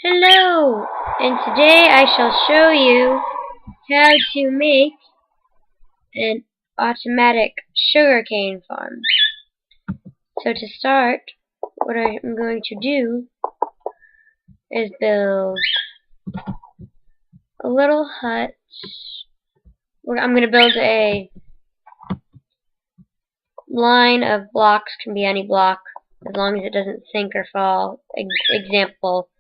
Hello! And today I shall show you how to make an automatic sugarcane farm. So to start, what I'm going to do is build a little hut. I'm going to build a line of blocks, can be any block, as long as it doesn't sink or fall. Example,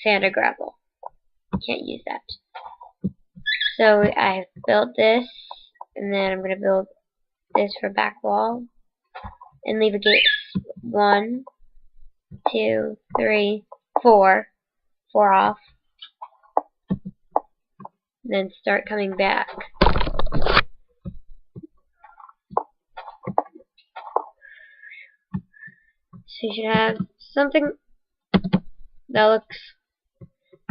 sand or gravel. Can't use that. So I've built this, and then I'm going to build this for back wall, and leave a gate. 1, 2, 3, 4. 4 off. Then start coming back. So you should have something that looks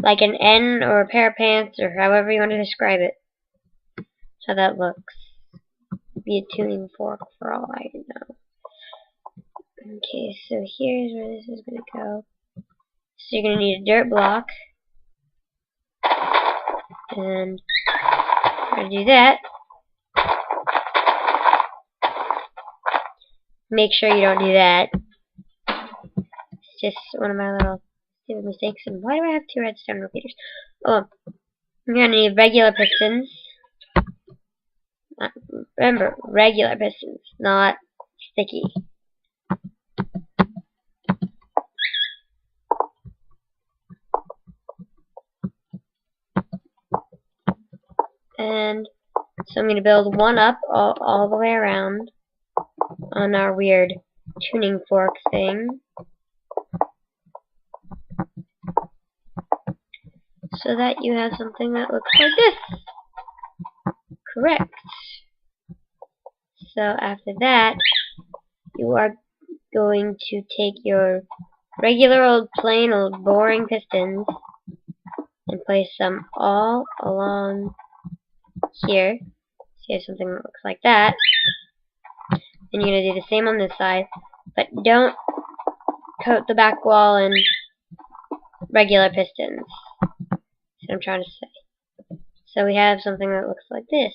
like an N or a pair of pants, or however you want to describe it. So that looks. Be a tuning fork for all I know. Okay, so here's where this is going to go. So you're going to need a dirt block. And I'm going to do that. Make sure you don't do that. It's just one of my little stupid mistakes. And why do I have 2 redstone repeaters? Oh, I'm going to need regular pistons. Remember, regular pistons, not sticky. And so I'm going to build one up all the way around on our weird tuning fork thing. So that you have something that looks like this. Correct. So after that, you are going to take your regular old plain old boring pistons and place them all along here. So you have something that looks like that. And you're going to do the same on this side, but don't coat the back wall in regular pistons. That's what I'm trying to say. So we have something that looks like this.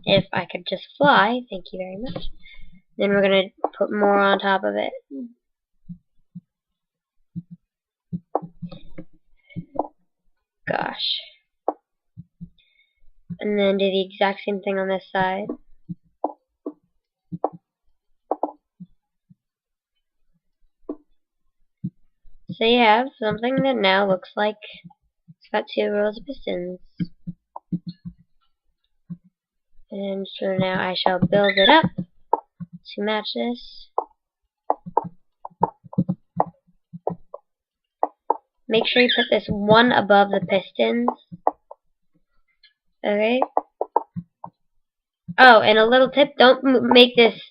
If I could just fly, thank you very much. Then we're going to put more on top of it. Gosh. And then do the exact same thing on this side. So you have something that now looks like it's got 2 rows of pistons. And so now I shall build it up to match this. Make sure you put this one above the pistons. Okay. Oh, and a little tip, don't make this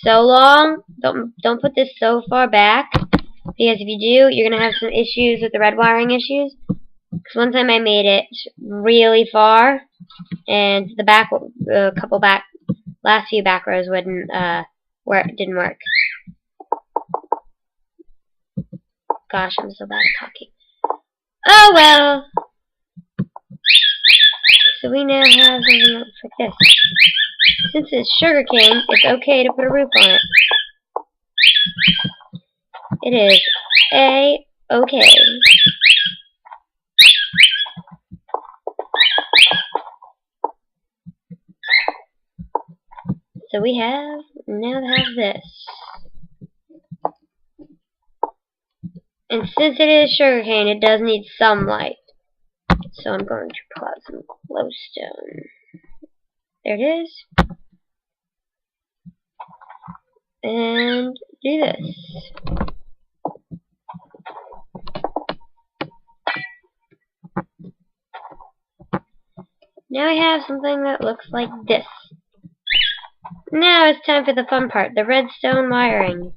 so long. Don't put this so far back, because if you do, you're going to have some issues with the red wiring issues. Because one time I made it really far, and the last few back rows didn't work. Gosh, I'm so bad at talking. Oh well. So we now have something that looks like this. Since it's sugarcane, it's okay to put a roof on it. It is A-okay. So we now have this. And since it is sugarcane, it does need some light. So I'm going to pull out some glowstone. There it is. And do this. Now I have something that looks like this. Now it's time for the fun part, the redstone wiring.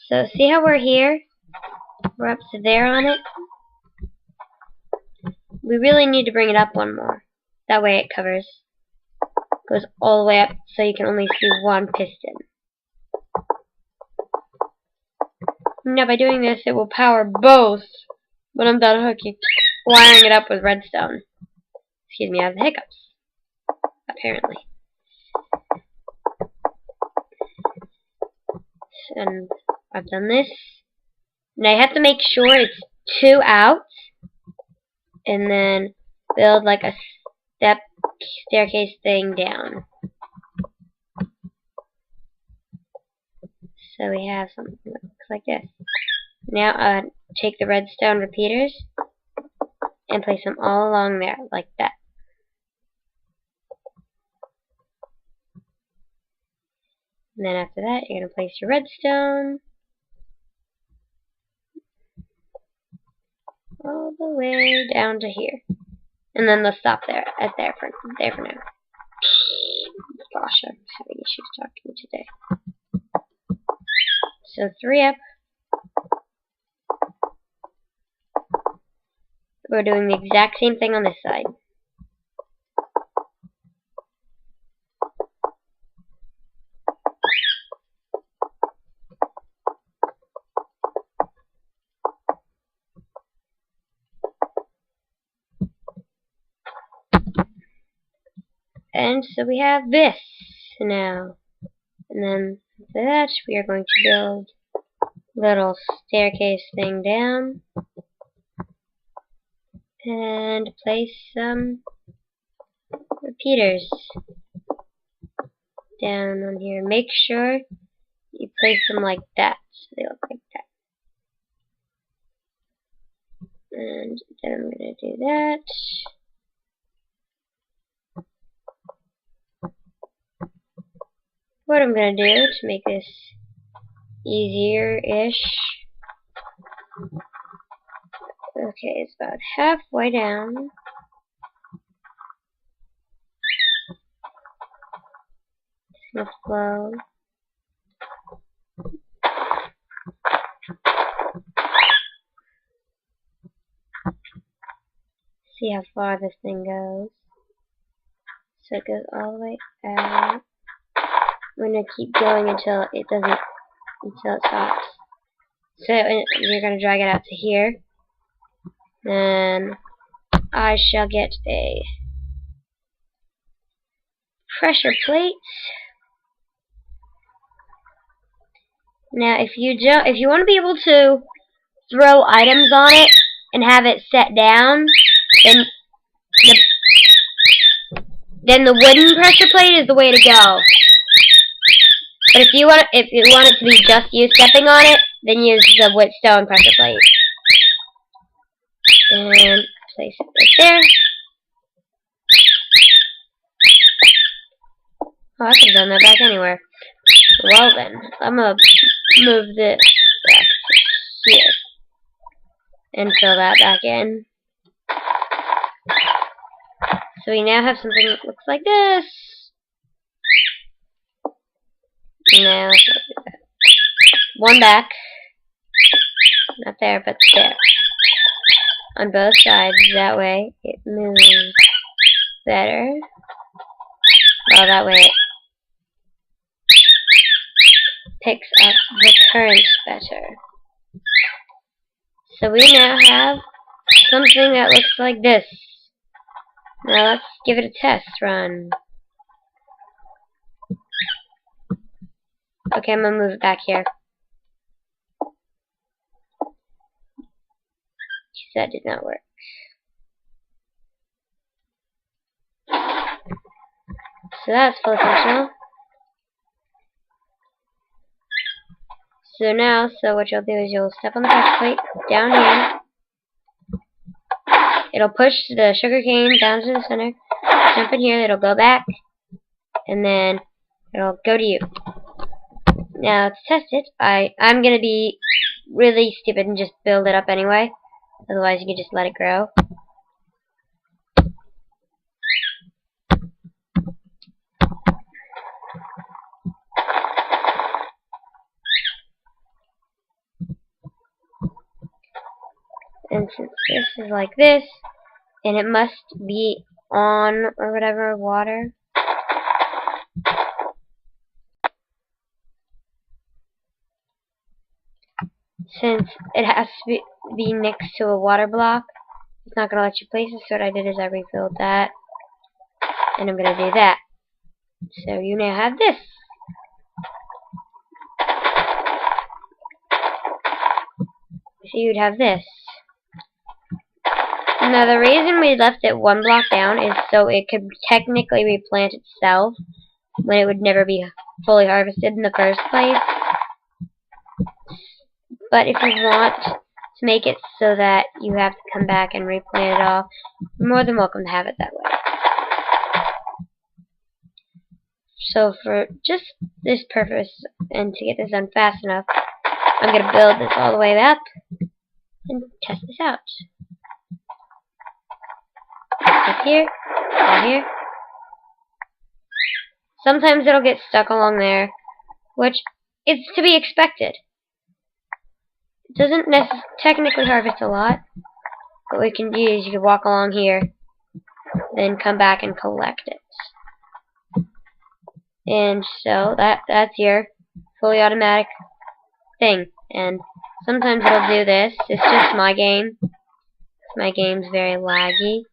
So see how we're here? We're up to there on it. We really need to bring it up one more. That way it goes all the way up so you can only see one piston. Now by doing this, it will power both when I'm done wiring it up with redstone. Excuse me, I have the hiccups. Apparently. And I've done this. Now you have to make sure it's 2 out, and then build like a staircase thing down. So we have something that looks like this. Now take the redstone repeaters and place them all along there, like that. And then after that, you're going to place your redstone all the way down to here. And then they'll stop there, there for now. Gosh, I'm having issues talking today. So 3 up. We're doing the exact same thing on this side. And so we have this now. And then after that, we are going to build a little staircase thing down. And place some repeaters down on here. Make sure you place them like that, so they look like that. And then I'm going to do that. What I'm going to do to make this easier-ish. Okay, it's about halfway down. It's going to flow. See how far this thing goes. So it goes all the way out. I'm going to keep going until it stops. So you're going to drag it out to here. Then I shall get a pressure plate. Now, if you want to be able to throw items on it and have it set down, then the wooden pressure plate is the way to go. But if you want it to be just you stepping on it, then use the wood stone pressure plate. And place it right there. Oh, I could have done that back anywhere. Well then, I'm gonna move this back here and fill that back in. So we now have something that looks like this. Now, one back. Not there, but there. On both sides, that way it moves better. Well, that way it picks up the current better. So we now have something that looks like this. Now let's give it a test run. Okay, I'm gonna move it back here. That did not work. So that's fully functional. So what you'll do is you'll step on the pressure plate down here. It'll push the sugar cane down to the center. Jump in here, it'll go back, and then it'll go to you. Now to test it, I'm gonna be really stupid and just build it up anyway. Otherwise, you can just let it grow. And since this is like this, and it must be on or whatever water, since it has to be next to a water block, it's not going to let you place it. So what I did is I refilled that, and I'm going to do that. So you now have this. So you'd have this. Now the reason we left it one block down is so it could technically replant itself when it would never be fully harvested in the first place. But if you want to make it so that you have to come back and replant it all, you're more than welcome to have it that way. So for just this purpose, and to get this done fast enough, I'm going to build this all the way up and test this out. Up here, all here. Sometimes it'll get stuck along there, which is to be expected. It doesn't technically harvest a lot. What we can do is you can walk along here, then come back and collect it. And so that's your fully automatic thing. And sometimes it'll do this. It's just my game. My game's very laggy.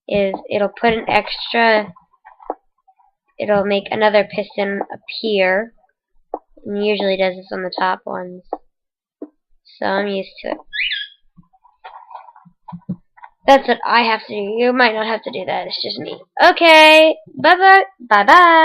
It'll put an extra. It'll make another piston appear. And usually does this on the top ones. So I'm used to it. That's what I have to do. You might not have to do that. It's just me. Okay. Bye bye. Bye bye.